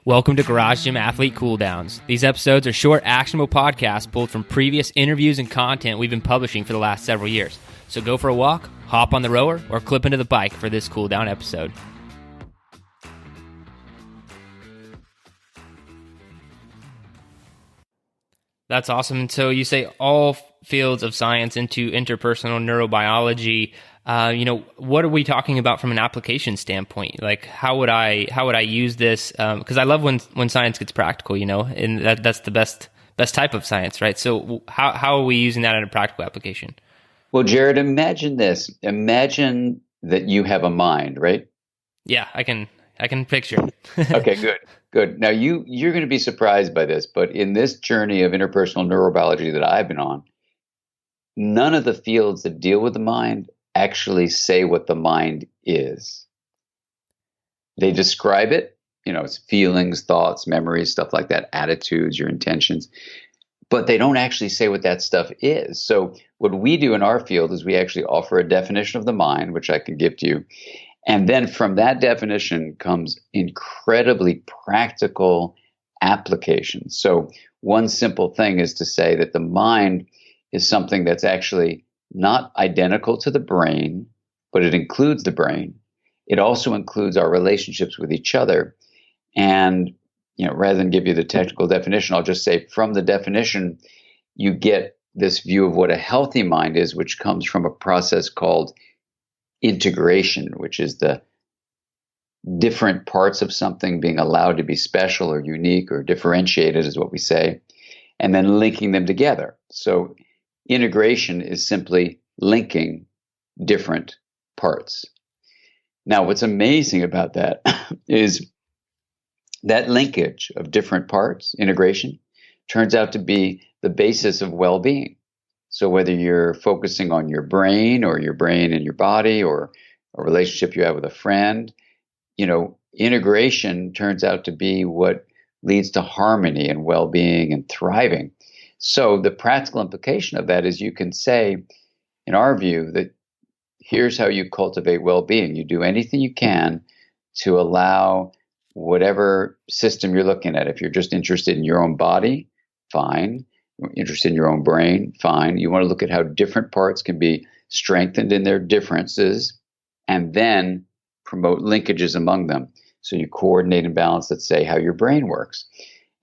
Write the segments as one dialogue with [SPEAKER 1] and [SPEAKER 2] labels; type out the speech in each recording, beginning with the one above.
[SPEAKER 1] Welcome to Garage Gym Athlete Cooldowns. These episodes are short, actionable podcasts pulled from previous interviews and content we've been publishing for the last several years. So go for a walk, hop on the rower, or clip into the bike for this cooldown episode. That's awesome. And so you say all fields of science into interpersonal neurobiology. What are we talking about from an application standpoint? Like, how would I use this? Because I love when science gets practical, and that's the best type of science, right? So how are we using that in a practical application?
[SPEAKER 2] Well, Jared, imagine this. Imagine that you have a mind, right?
[SPEAKER 1] Yeah, I can picture.
[SPEAKER 2] Okay, good. Now you're going to be surprised by this, but in this journey of interpersonal neurobiology that I've been on, none of the fields that deal with the mind actually say what the mind is. They describe it, it's feelings, thoughts, memories, stuff like that, attitudes, your intentions, but they don't actually say what that stuff is. So what we do in our field is we actually offer a definition of the mind, which I can give to you. And then from that definition comes incredibly practical applications. So one simple thing is to say that the mind is something that's actually not identical to the brain, but it includes the brain. It also includes our relationships with each other. And, rather than give you the technical definition, I'll just say from the definition, you get this view of what a healthy mind is, which comes from a process called integration, which is the different parts of something being allowed to be special or unique or differentiated, is what we say, and then linking them together. So integration is simply linking different parts. Now, what's amazing about that is that linkage of different parts, integration, turns out to be the basis of well-being. So whether you're focusing on your brain or your brain and your body or a relationship you have with a friend, integration turns out to be what leads to harmony and well-being and thriving. So the practical implication of that is you can say, in our view, that here's how you cultivate well-being. You do anything you can to allow whatever system you're looking at. If you're just interested in your own body, fine. Interested in your own brain, fine. You want to look at how different parts can be strengthened in their differences and then promote linkages among them. So you coordinate and balance, let's say, how your brain works.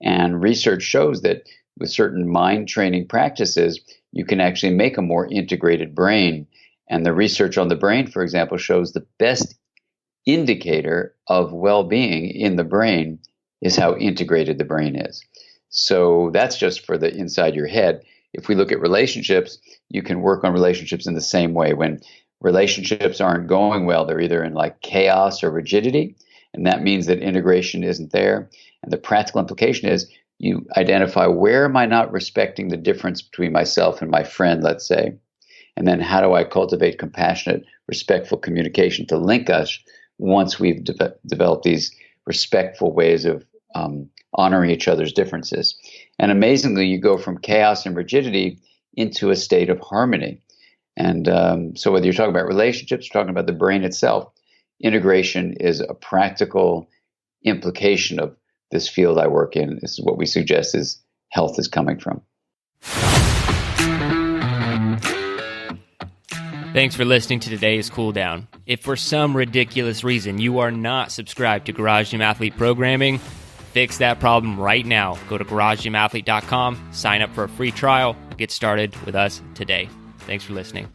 [SPEAKER 2] And research shows that with certain mind training practices, you can actually make a more integrated brain. And the research on the brain, for example, shows the best indicator of well-being in the brain is how integrated the brain is. So that's just for the inside your head. If we look at relationships, you can work on relationships in the same way. When relationships aren't going well, they're either in like chaos or rigidity, and that means that integration isn't there. And the practical implication is you identify, where am I not respecting the difference between myself and my friend, let's say, and then how do I cultivate compassionate, respectful communication to link us once we've developed these respectful ways of honoring each other's differences. And amazingly, you go from chaos and rigidity into a state of harmony. And so whether you're talking about relationships, talking about the brain itself, integration is a practical implication of this field I work in. This is what we suggest is health is coming from.
[SPEAKER 1] Thanks for listening to today's Cooldown. If for some ridiculous reason you are not subscribed to Garage Gym Athlete Programming, fix that problem right now. Go to garagegymathlete.com, sign up for a free trial, get started with us today. Thanks for listening.